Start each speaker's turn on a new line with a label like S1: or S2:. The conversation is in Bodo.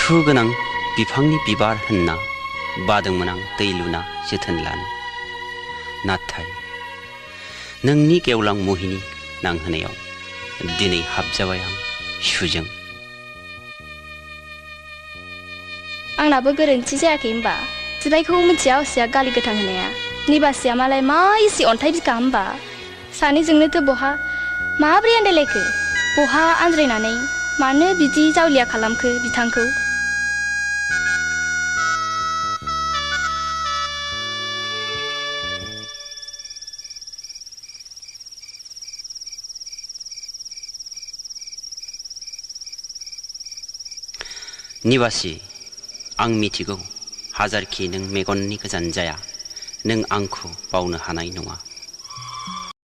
S1: सुगोनां बिफांनि बिबार होनना बादोंमोन आं दै लुना जोथोन लानो। नाथाय नोंनि गेवलां मुहिनि नांहोनायाव दिनै हाबजाबाय आं सुजों।
S2: आंनाबो गोरोन्थि जायाखै होमबा? जिबायखौ मिथिया असिया गालि गोथां होनाया। निबासिया मालाय मा इसे अन्थाइ बिखा होमबा? सानैजोंनोथ' बहा माब्रै आन्दायलायखो? बहा आनज्रायनानै मानो बिदि जावलिया खालामखो बिथांखौ?
S1: निबासि, आं मिथिगौ हाजारखि नों मेगननि गोजान जाया, नों आंखौ बावनो हानाय नङा।